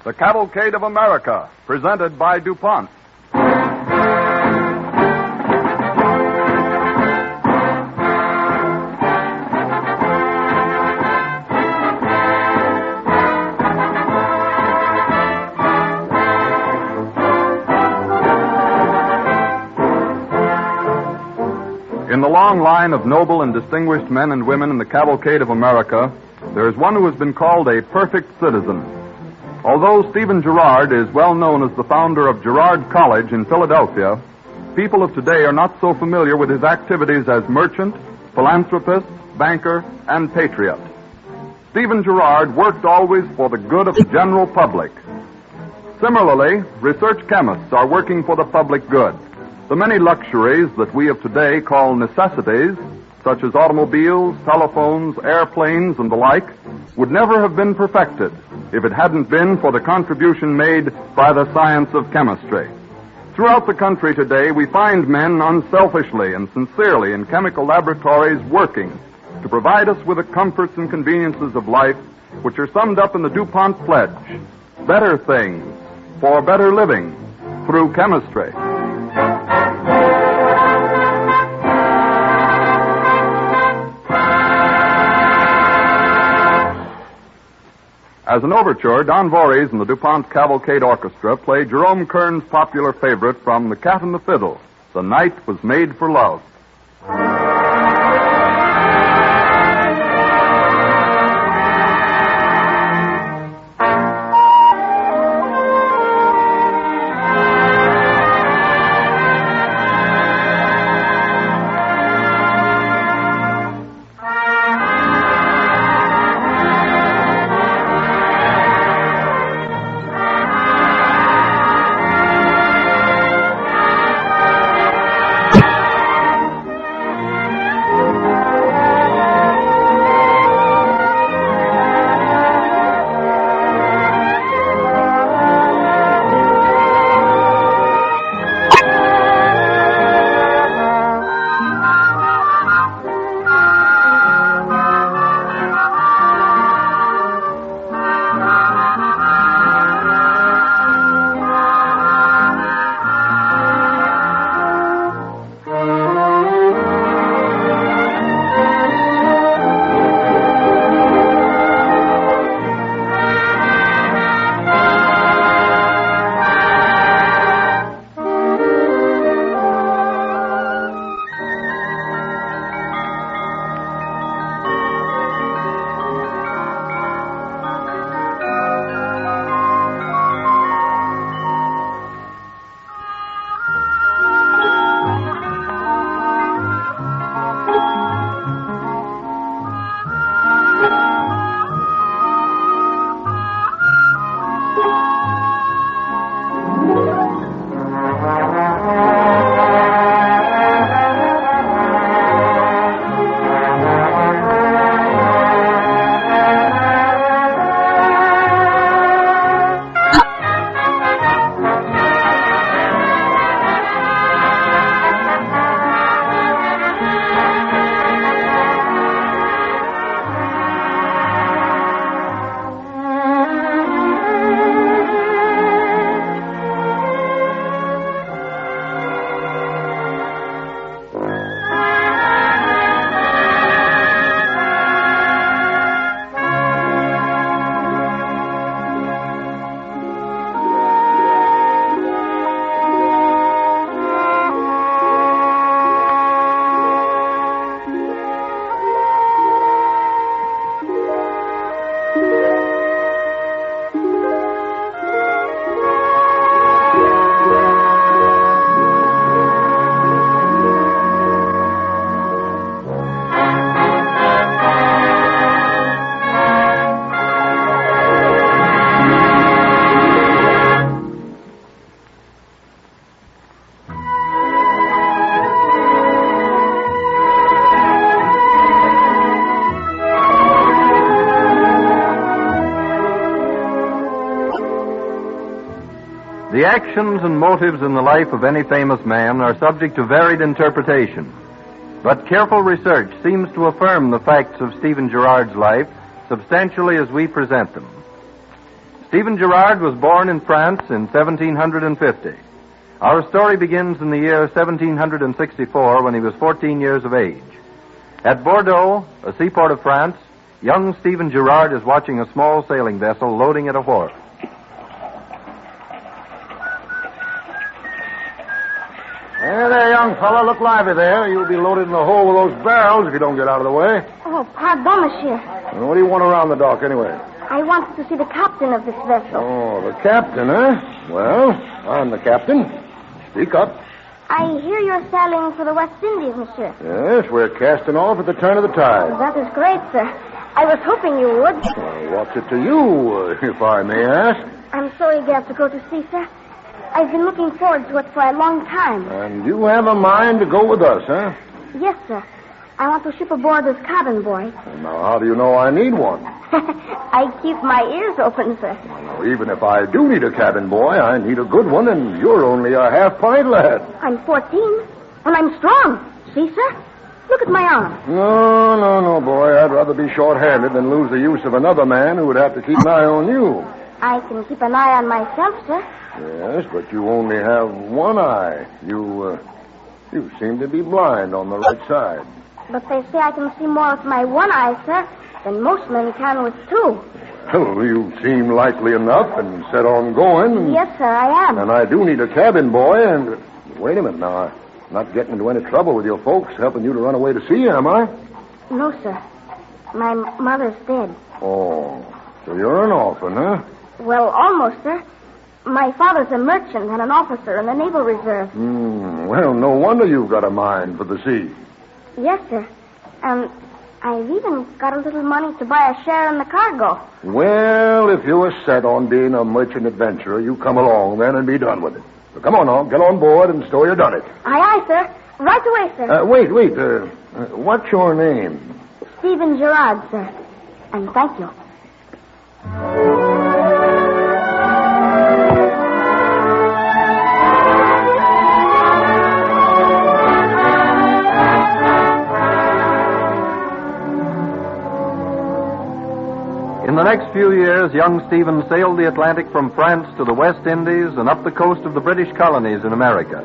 The Cavalcade of America, presented by DuPont. In the long line of noble and distinguished men and women in the Cavalcade of America, there is one who has been called a perfect citizen. Although Stephen Girard is well known as the founder of Girard College in Philadelphia, people of today are not so familiar with his activities as merchant, philanthropist, banker, and patriot. Stephen Girard worked always for the good of the general public. Similarly, research chemists are working for the public good. The many luxuries that we of today call necessities, such as automobiles, telephones, airplanes, and the like, would never have been perfected if it hadn't been for the contribution made by the science of chemistry. Throughout the country today, we find men unselfishly and sincerely in chemical laboratories working to provide us with the comforts and conveniences of life which are summed up in the DuPont pledge: better things for better living through chemistry. As an overture, Don Voorhees and the DuPont Cavalcade Orchestra play Jerome Kern's popular favorite from The Cat and the Fiddle, "The Night Was Made for Love." The actions and motives in the life of any famous man are subject to varied interpretation, but careful research seems to affirm the facts of Stephen Girard's life substantially as we present them. Stephen Girard was born in France in 1750. Our story begins in the year 1764 when he was 14 years of age. At Bordeaux, a seaport of France, young Stephen Girard is watching a small sailing vessel loading at a wharf. Hey there, young fella. Look lively there. You'll be loaded in the hole with those barrels if you don't get out of the way. Oh, pardon, monsieur. And what do you want around the dock, anyway? I wanted to see the captain of this vessel. Oh, the captain, huh? Well, I'm the captain. Speak up. I hear you're sailing for the West Indies, monsieur. Yes, we're casting off at the turn of the tide. That is great, sir. I was hoping you would. What's it to you, if I may ask? I'm so eager to go to sea, sir. I've been looking forward to it for a long time. And you have a mind to go with us, huh? Yes, sir. I want to ship aboard as cabin boy. Now, how do you know I need one? I keep my ears open, sir. Well, even if I do need a cabin boy, I need a good one, and you're only a half-pint lad. I'm 14, and I'm strong. See, sir? Look at my arm. No, boy. I'd rather be short-handed than lose the use of another man who would have to keep an eye on you. I can keep an eye on myself, sir. Yes, but you only have one eye. You seem to be blind on the right side. But they say I can see more with my one eye, sir, than most men can with two. Well, you seem likely enough and set on going. Yes, sir, I am. And I do need a cabin boy, and... Wait a minute now. I'm not getting into any trouble with your folks helping you to run away to sea, am I? No, sir. My mother's dead. Oh, so you're an orphan, huh? Well, almost, sir. My father's a merchant and an officer in the Naval Reserve. Well, no wonder you've got a mind for the sea. Yes, sir. And I've even got a little money to buy a share in the cargo. Well, if you were set on being a merchant adventurer, you come along then and be done with it. So come on now, get on board and stow you done it. Aye, sir. Right away, sir. Wait. What's your name? Stephen Girard, sir. And thank you. In the next few years, young Stephen sailed the Atlantic from France to the West Indies and up the coast of the British colonies in America.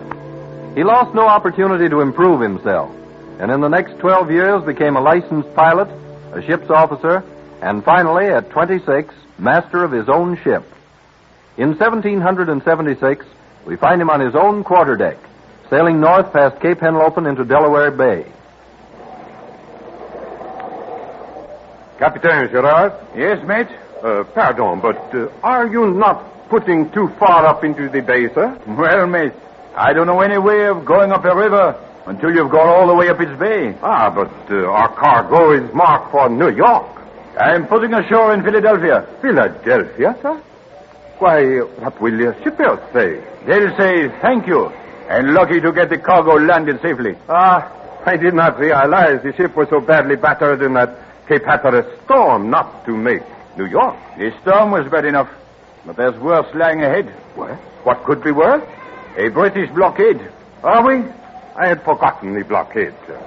He lost no opportunity to improve himself, and in the next 12 years became a licensed pilot, a ship's officer, and finally, at 26, master of his own ship. In 1776, we find him on his own quarterdeck, sailing north past Cape Henlopen into Delaware Bay. Captain Girard? Yes, mate? Pardon, but are you not putting too far up into the bay, sir? Well, mate, I don't know any way of going up a river until you've gone all the way up its bay. But our cargo is marked for New York. I'm putting ashore in Philadelphia. Philadelphia, sir? Why, what will your shippers say? They'll say thank you and lucky to get the cargo landed safely. I did not realize the ship was so badly battered in that Cape Hatteras storm not to make New York. The storm was bad enough, but there's worse lying ahead. What could be worse? A British blockade. Are we? I had forgotten the blockade, sir.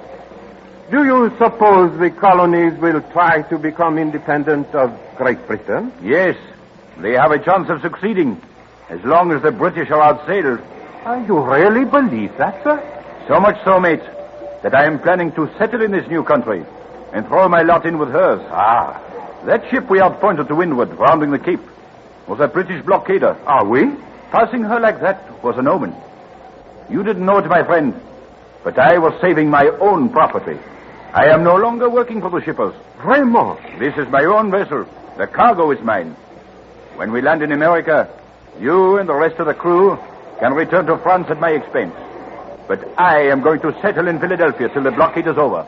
Do you suppose the colonies will try to become independent of Great Britain? Yes, they have a chance of succeeding, as long as the British are outsailed. You really believe that, sir? So much so, mate, that I am planning to settle in this new country and throw my lot in with hers. That ship we outpointed to windward, rounding the Cape, was a British blockader. Are we? Passing her like that was an omen. You didn't know it, my friend, but I was saving my own property. I am no longer working for the shippers. Raymond. This is my own vessel. The cargo is mine. When we land in America, you and the rest of the crew can return to France at my expense. But I am going to settle in Philadelphia till the blockade is over.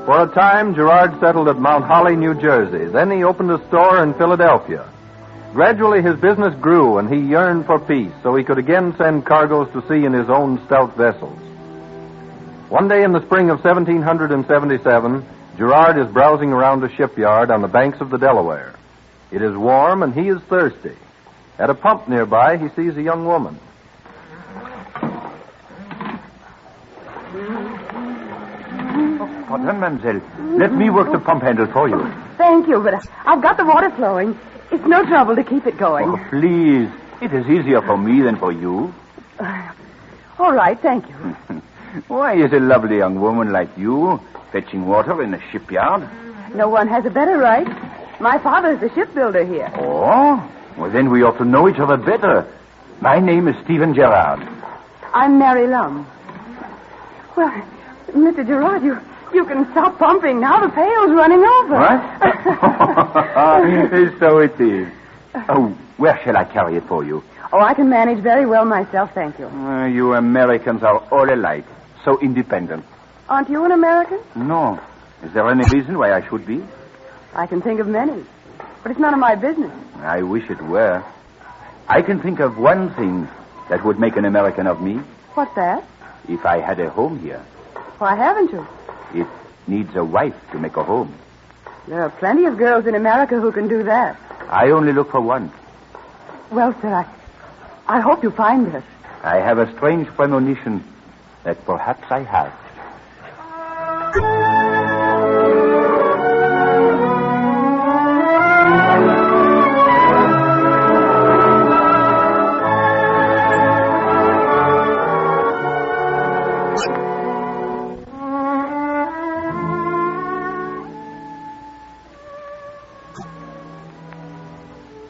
For a time, Girard settled at Mount Holly, New Jersey. Then he opened a store in Philadelphia. Gradually, his business grew, and he yearned for peace, so he could again send cargoes to sea in his own stout vessels. One day in the spring of 1777, Girard is browsing around a shipyard on the banks of the Delaware. It is warm, and he is thirsty. At a pump nearby, he sees a young woman. Pardon, mademoiselle. Let me work the pump handle for you. Thank you, but I've got the water flowing. It's no trouble to keep it going. Oh, please. It is easier for me than for you. All right, thank you. Why is a lovely young woman like you fetching water in a shipyard? No one has a better right. My father is the shipbuilder here. Oh? Well, then we ought to know each other better. My name is Stephen Girard. I'm Mary Lum. Well, Mr. Girard, you can stop pumping now. The pail's running over. What? So it is. Oh, where shall I carry it for you? Oh, I can manage very well myself, thank you. You Americans are all alike. So independent. Aren't you an American? No. Is there any reason why I should be? I can think of many. But it's none of my business. I wish it were. I can think of one thing that would make an American of me. What's that? If I had a home here. Why haven't you? It needs a wife to make a home. There are plenty of girls in America who can do that. I only look for one. Well, sir, I hope you find her. I have a strange premonition that perhaps I have.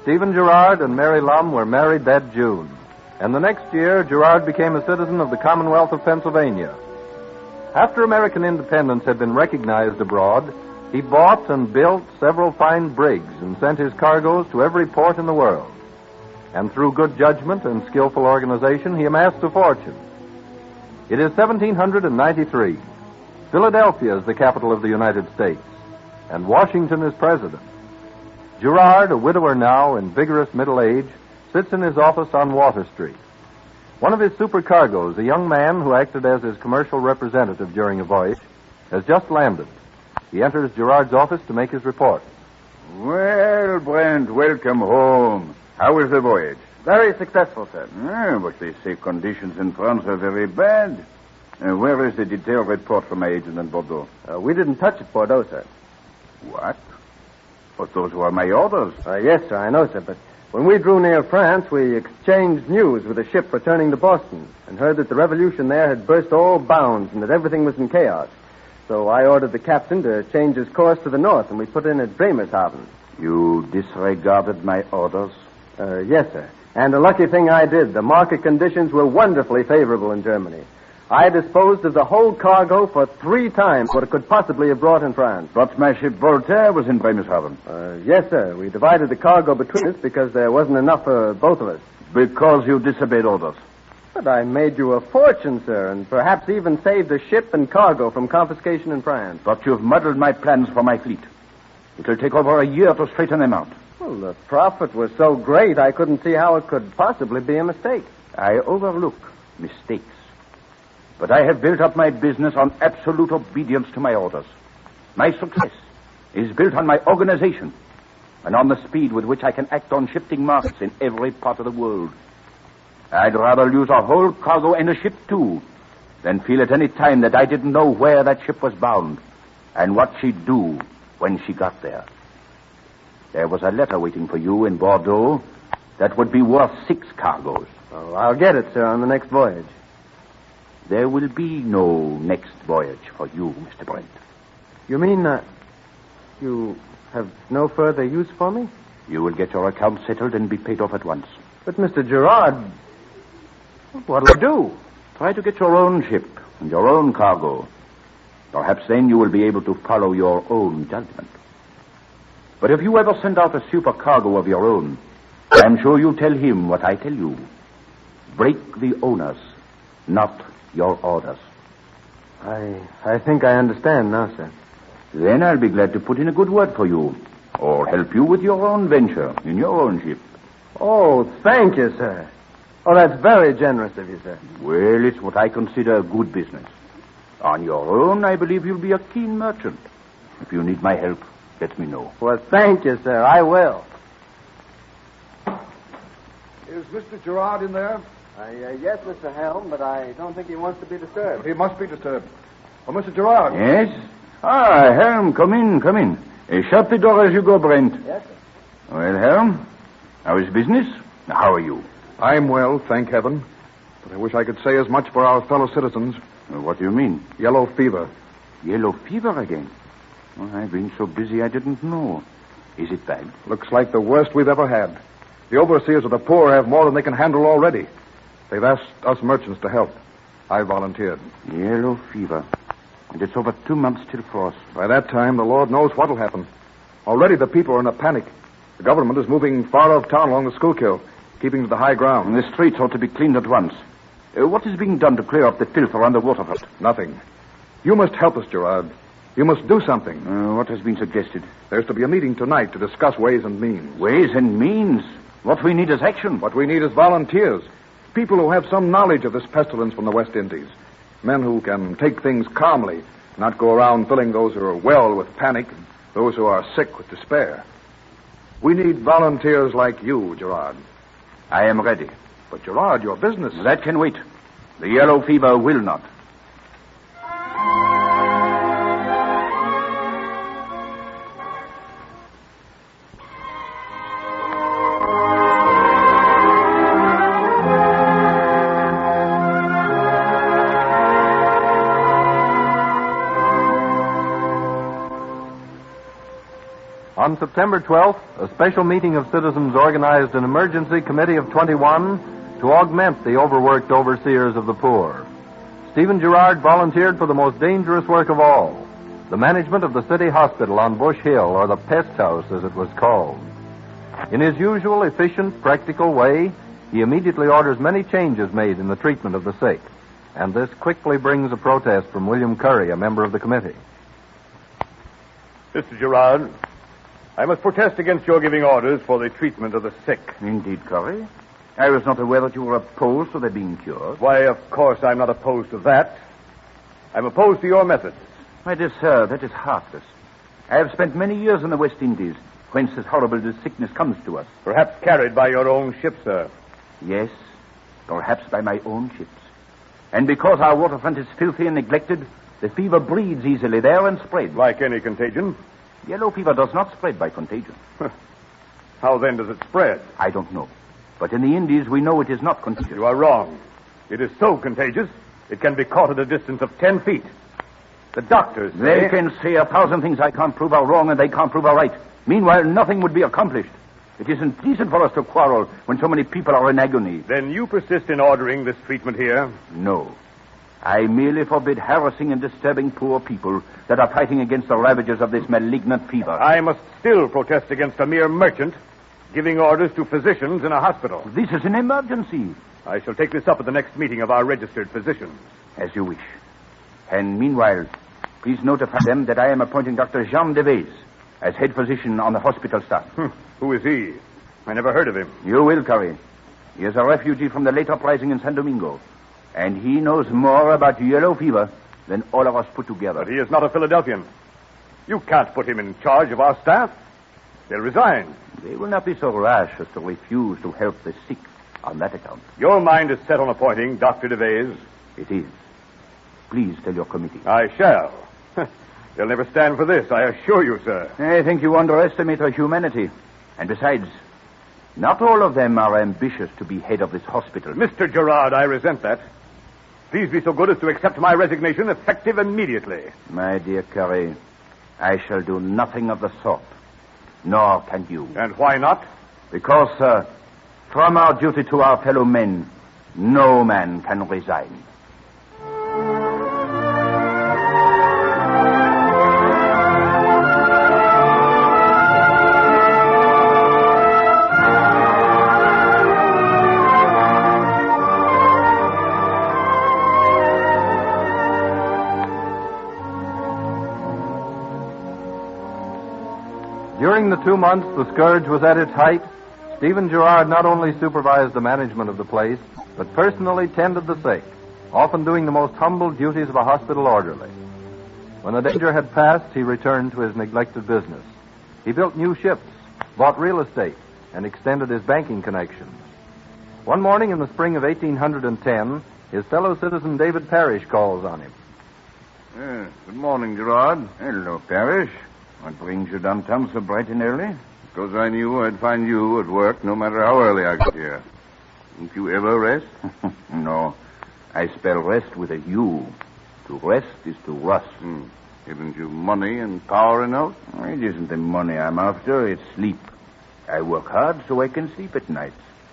Stephen Girard and Mary Lum were married that June. And the next year, Girard became a citizen of the Commonwealth of Pennsylvania. After American independence had been recognized abroad, he bought and built several fine brigs and sent his cargoes to every port in the world. And through good judgment and skillful organization, he amassed a fortune. It is 1793. Philadelphia is the capital of the United States, and Washington is president. Girard, a widower now in vigorous middle age, sits in his office on Water Street. One of his supercargoes, a young man who acted as his commercial representative during a voyage, has just landed. He enters Girard's office to make his report. Well, Brent, welcome home. How was the voyage? Very successful, sir. But they say conditions in France are very bad. Where is the detailed report from my agent in Bordeaux? We didn't touch at Bordeaux, sir. What? But those were my orders. Yes, sir, I know, sir, but when we drew near France, we exchanged news with a ship returning to Boston and heard that the revolution there had burst all bounds and that everything was in chaos. So I ordered the captain to change his course to the north, and we put in at Bremerhaven. You disregarded my orders? Yes, sir. And a lucky thing I did. The market conditions were wonderfully favorable in Germany. I disposed of the whole cargo for 3 times what it could possibly have brought in France. But my ship Voltaire was in Bremerhaven. Yes, sir. We divided the cargo between us because there wasn't enough for both of us. Because you disobeyed orders. But I made you a fortune, sir, and perhaps even saved the ship and cargo from confiscation in France. But you've muddled my plans for my fleet. It'll take over a year to straighten them out. Well, the profit was so great, I couldn't see how it could possibly be a mistake. I overlook mistakes. But I have built up my business on absolute obedience to my orders. My success is built on my organization and on the speed with which I can act on shifting markets in every part of the world. I'd rather lose a whole cargo and a ship, too, than feel at any time that I didn't know where that ship was bound and what she'd do when she got there. There was a letter waiting for you in Bordeaux that would be worth 6 cargoes. Oh, I'll get it, sir, on the next voyage. There will be no next voyage for you, Mr. Brent. You mean, you have no further use for me? You will get your account settled and be paid off at once. But, Mr. Girard, what'll I do? Try to get your own ship and your own cargo. Perhaps then you will be able to follow your own judgment. But if you ever send out a supercargo of your own, I'm sure you'll tell him what I tell you. Break the owners, not your orders. I think I understand now, sir. Then I'll be glad to put in a good word for you, or help you with your own venture in your own ship. Oh, thank you, sir. Oh, that's very generous of you, sir. Well, it's what I consider a good business. On your own, I believe you'll be a keen merchant. If you need my help, let me know. Well, thank you, sir. I will. Is Mr. Girard in there? Yes, Mr. Helm, but I don't think he wants to be disturbed. He must be disturbed. Oh, Mr. Girard. Yes? Ah, Helm, come in. Shut the door as you go, Brent. Yes, sir. Well, Helm, how is business? How are you? I'm well, thank heaven. But I wish I could say as much for our fellow citizens. What do you mean? Yellow fever. Yellow fever again? Well, I've been so busy I didn't know. Is it bad? Looks like the worst we've ever had. The overseers of the poor have more than they can handle already. They've asked us merchants to help. I volunteered. Yellow fever. And it's over 2 months till frost. By that time, the Lord knows what'll happen. Already the people are in a panic. The government is moving far off town along the Schuylkill, keeping to the high ground. And the streets ought to be cleaned at once. What is being done to clear up the filth around the waterfront? Nothing. You must help us, Girard. You must do something. What has been suggested? There's to be a meeting tonight to discuss ways and means. Ways and means? What we need is action. What we need is volunteers. People who have some knowledge of this pestilence from the West Indies. Men who can take things calmly, not go around filling those who are well with panic and those who are sick with despair. We need volunteers like you, Girard. I am ready. But, Girard, your business... That can wait. The yellow fever will not. On September 12th, a special meeting of citizens organized an emergency committee of 21 to augment the overworked overseers of the poor. Stephen Girard volunteered for the most dangerous work of all, the management of the city hospital on Bush Hill, or the pest house as it was called. In his usual efficient, practical way, he immediately orders many changes made in the treatment of the sick, and this quickly brings a protest from William Curry, a member of the committee. Mr. Girard, I must protest against your giving orders for the treatment of the sick. Indeed, Curry. I was not aware that you were opposed to their being cured. Why, of course, I'm not opposed to that. I'm opposed to your methods. My dear sir, that is heartless. I have spent many years in the West Indies, whence this horrible sickness comes to us. Perhaps carried by your own ship, sir. Yes, perhaps by my own ships. And because our waterfront is filthy and neglected, the fever breeds easily there and spreads. Like any contagion? Yellow fever does not spread by contagion. How then does it spread? I don't know. But in the Indies, we know it is not contagious. You are wrong. It is so contagious, it can be caught at a distance of 10 feet. The doctors say... They can say 1,000 things I can't prove are wrong, and they can't prove are right. Meanwhile, nothing would be accomplished. It isn't decent for us to quarrel when so many people are in agony. Then you persist in ordering this treatment here? No. I merely forbid harassing and disturbing poor people that are fighting against the ravages of this malignant fever. I must still protest against a mere merchant giving orders to physicians in a hospital. This is an emergency. I shall take this up at the next meeting of our registered physicians. As you wish. And meanwhile, please notify them that I am appointing Dr. Jean Devez as head physician on the hospital staff. Who is he? I never heard of him. You will, Curry. He is a refugee from the late uprising in San Domingo. And he knows more about yellow fever than all of us put together. But he is not a Philadelphian. You can't put him in charge of our staff. They'll resign. They will not be so rash as to refuse to help the sick on that account. Your mind is set on appointing Dr. Devez. It is. Please tell your committee. I shall. They'll never stand for this, I assure you, sir. I think you underestimate our humanity. And besides, not all of them are ambitious to be head of this hospital. Mr. Girard, I resent that. Please be so good as to accept my resignation effective immediately. My dear Curry, I shall do nothing of the sort. Nor can you. And why not? Because, sir, from our duty to our fellow men, no man can resign. During the 2 months the scourge was at its height, Stephen Girard not only supervised the management of the place, but personally tended the sick, often doing the most humble duties of a hospital orderly. When the danger had passed, he returned to his neglected business. He built new ships, bought real estate, and extended his banking connections. One morning in the spring of 1810, his fellow citizen David Parrish calls on him. Good morning, Girard. Hello, Parrish. What brings you downtown so bright and early? Because I knew I'd find you at work no matter how early I got here. Don't you ever rest? No. I spell rest with a U. To rest is to rust. Haven't you money and power enough? It isn't the money I'm after, it's sleep. I work hard so I can sleep at night.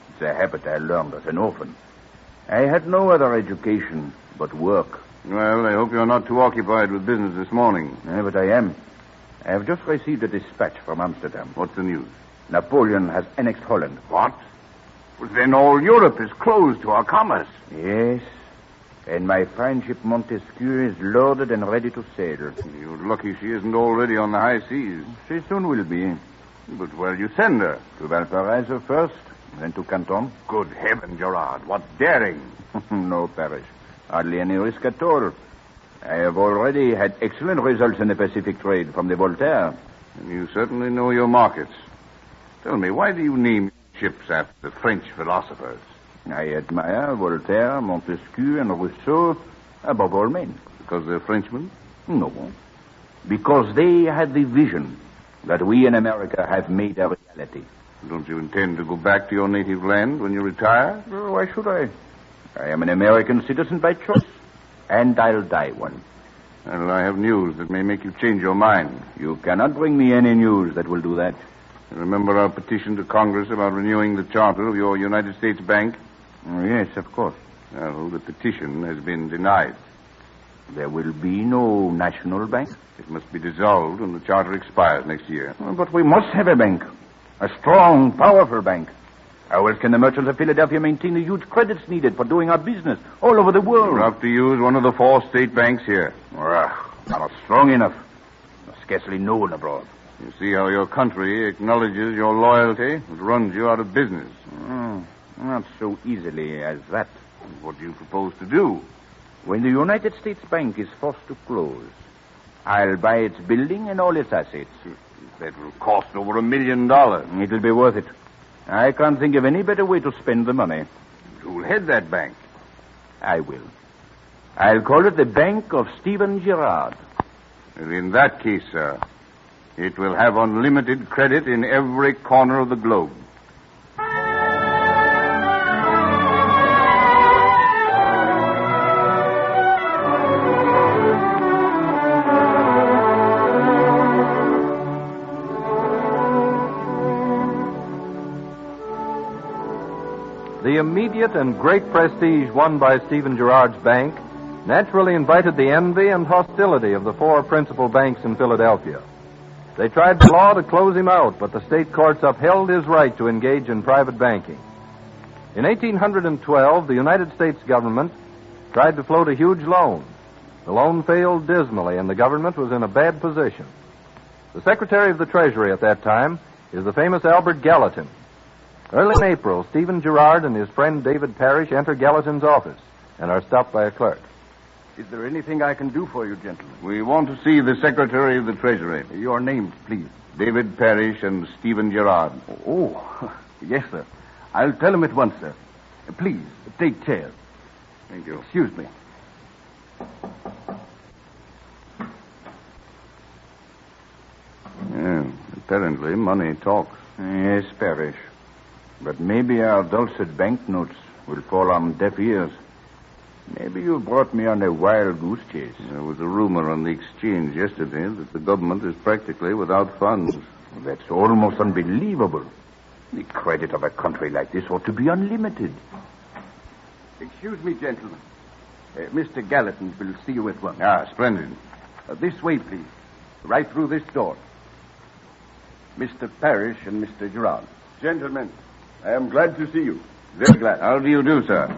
It's a habit I learned as an orphan. I had no other education but work. Well, I hope you're not too occupied with business this morning. But I am. I have just received a dispatch from Amsterdam. What's the news? Napoleon has annexed Holland. What? Well, then all Europe is closed to our commerce. Yes. And my fine ship Montesquieu is loaded and ready to sail. You're lucky she isn't already on the high seas. She soon will be. But where'll you send her? To Valparaiso first, then to Canton. Good heaven, Girard. What daring. No, Parrish. Hardly any risk at all. I have already had excellent results in the Pacific trade from the Voltaire. And you certainly know your markets. Tell me, why do you name ships after the French philosophers? I admire Voltaire, Montesquieu, and Rousseau above all men. Because they're Frenchmen? No. Because they had the vision that we in America have made a reality. Don't you intend to go back to your native land when you retire? Why should I? I am an American citizen by choice, and I'll die one. Well, I have news that may make you change your mind. You cannot bring me any news that will do that. Remember our petition to Congress about renewing the charter of your United States Bank? Yes, of course. Well, the petition has been denied. There will be no national bank? It must be dissolved when the charter expires next year. But we must have a bank. A strong, powerful bank. How else can the merchants of Philadelphia maintain the huge credits needed for doing our business all over the world? We'll have to use one of the 4 state banks here. Not strong enough. Scarcely known abroad. You see how your country acknowledges your loyalty? It runs you out of business. Not so easily as that. What do you propose to do? When the United States Bank is forced to close, I'll buy its building and all its assets. That will cost over $1 million. It'll be worth it. I can't think of any better way to spend the money. Who'll head that bank? I will. I'll call it the Bank of Stephen Girard. And in that case, sir, it will have unlimited credit in every corner of the globe. The immediate and great prestige won by Stephen Girard's bank naturally invited the envy and hostility of the 4 principal banks in Philadelphia. They tried the law to close him out, but the state courts upheld his right to engage in private banking. In 1812, the United States government tried to float a huge loan. The loan failed dismally, and the government was in a bad position. The Secretary of the Treasury at that time is the famous Albert Gallatin. Early in April, Stephen Girard and his friend David Parrish enter Gallatin's office and are stopped by a clerk. Is there anything I can do for you, gentlemen? We want to see the Secretary of the Treasury. Your names, please. David Parrish and Stephen Girard. Oh, yes, sir. I'll tell him at once, sir. Please, take chairs. Thank you. Excuse me. Yeah, apparently money talks. Yes, Parrish. But maybe our dulcet banknotes will fall on deaf ears. Maybe you brought me on a wild goose chase. There was a rumor on the exchange yesterday that the government is practically without funds. That's almost unbelievable. The credit of a country like this ought to be unlimited. Excuse me, gentlemen. Mr. Gallatin will see you at once. Splendid. This way, please. Right through this door. Mr. Parrish and Mr. Girard. Gentlemen, I am glad to see you. Very glad. How do you do, sir?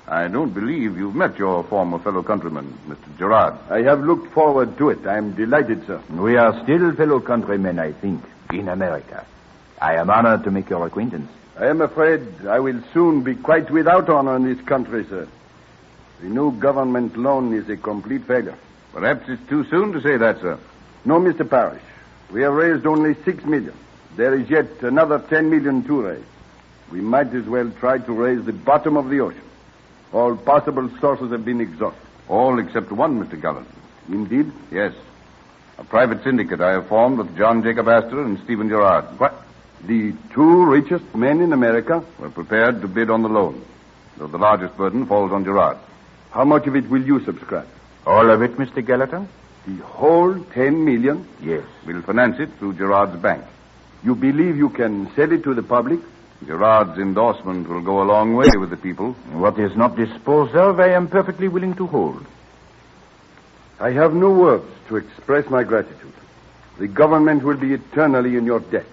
I don't believe you've met your former fellow countryman, Mr. Girard. I have looked forward to it. I am delighted, sir. We are still fellow countrymen, I think, in America. I am honored to make your acquaintance. I am afraid I will soon be quite without honor in this country, sir. The new government loan is a complete failure. Perhaps it's too soon to say that, sir. No, Mr. Parrish. We have raised only $6 million. There is yet another $10 million to raise. We might as well try to raise the bottom of the ocean. All possible sources have been exhausted. All except one, Mr. Gallatin. Indeed? Yes. A private syndicate I have formed with John Jacob Astor and Stephen Girard. What? The two richest men in America? We're prepared to bid on the loan, though the largest burden falls on Girard. How much of it will you subscribe? All of it, Mr. Gallatin? The whole 10 million? Yes. We'll finance it through Girard's bank. You believe you can sell it to the public? Girard's endorsement will go a long way with the people. What is not disposed of, I am perfectly willing to hold. I have no words to express my gratitude. The government will be eternally in your debt.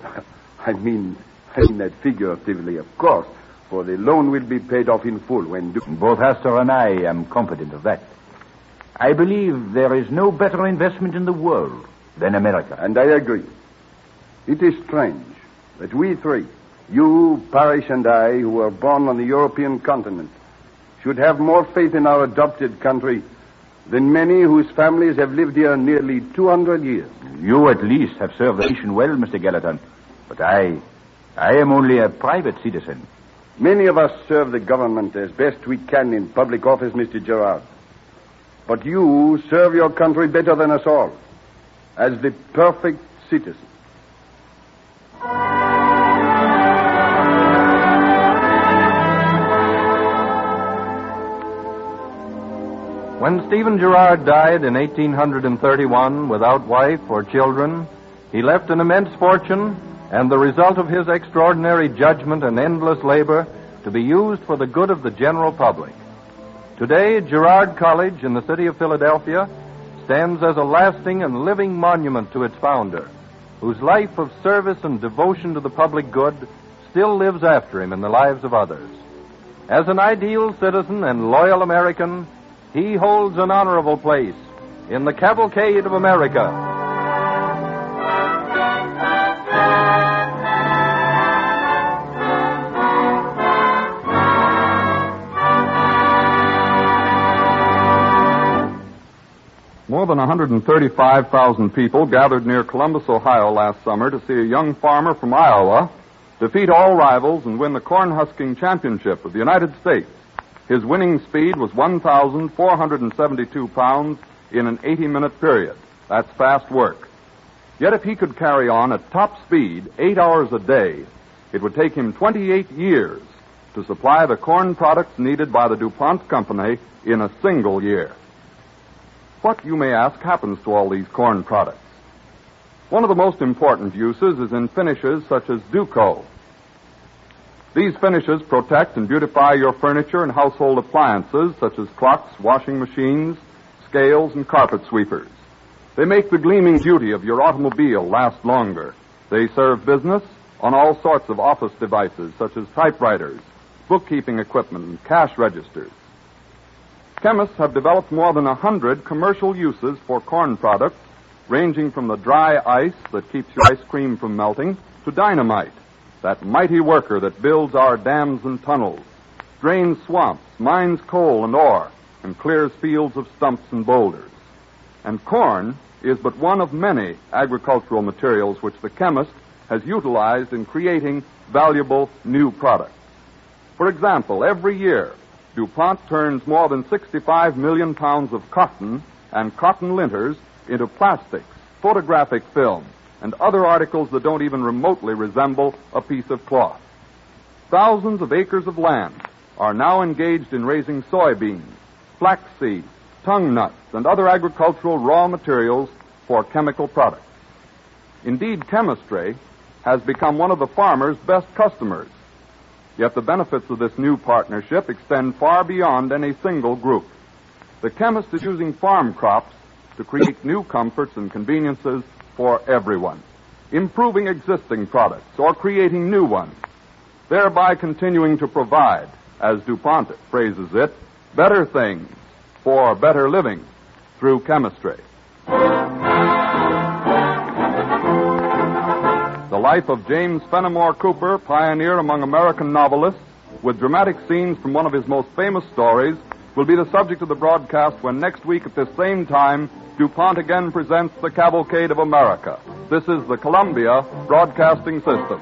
I mean that figuratively, of course, for the loan will be paid off in full when due. Both Astor and I am confident of that. I believe there is no better investment in the world than America. And I agree. It is strange that we three, you, Parrish, and I, who were born on the European continent, should have more faith in our adopted country than many whose families have lived here nearly 200 years. You at least have served the nation well, Mr. Gallatin. But I am only a private citizen. Many of us serve the government as best we can in public office, Mr. Girard. But you serve your country better than us all, as the perfect citizen. When Stephen Girard died in 1831 without wife or children, he left an immense fortune and the result of his extraordinary judgment and endless labor to be used for the good of the general public. Today, Girard College in the city of Philadelphia stands as a lasting and living monument to its founder, whose life of service and devotion to the public good still lives after him in the lives of others. As an ideal citizen and loyal American, he holds an honorable place in the cavalcade of America. More than 135,000 people gathered near Columbus, Ohio last summer to see a young farmer from Iowa defeat all rivals and win the corn husking championship of the United States. His winning speed was 1,472 pounds in an 80-minute period. That's fast work. Yet if he could carry on at top speed 8 hours a day, it would take him 28 years to supply the corn products needed by the DuPont Company in a single year. What, you may ask, happens to all these corn products? One of the most important uses is in finishes such as Duco. These finishes protect and beautify your furniture and household appliances such as clocks, washing machines, scales, and carpet sweepers. They make the gleaming beauty of your automobile last longer. They serve business on all sorts of office devices such as typewriters, bookkeeping equipment, and cash registers. Chemists have developed more than 100 commercial uses for corn products, ranging from the dry ice that keeps your ice cream from melting to dynamite, that mighty worker that builds our dams and tunnels, drains swamps, mines coal and ore, and clears fields of stumps and boulders. And corn is but one of many agricultural materials which the chemist has utilized in creating valuable new products. For example, every year, DuPont turns more than 65 million pounds of cotton and cotton linters into plastics, photographic film, and other articles that don't even remotely resemble a piece of cloth. Thousands of acres of land are now engaged in raising soybeans, flaxseed, tongue nuts, and other agricultural raw materials for chemical products. Indeed, chemistry has become one of the farmers' best customers. Yet the benefits of this new partnership extend far beyond any single group. The chemist is using farm crops to create new comforts and conveniences for everyone, improving existing products or creating new ones, thereby continuing to provide, as DuPont phrases it, better things for better living through chemistry. The life of James Fenimore Cooper, pioneer among American novelists, with dramatic scenes from one of his most famous stories, will be the subject of the broadcast when next week at this same time, DuPont again presents the Cavalcade of America. This is the Columbia Broadcasting System.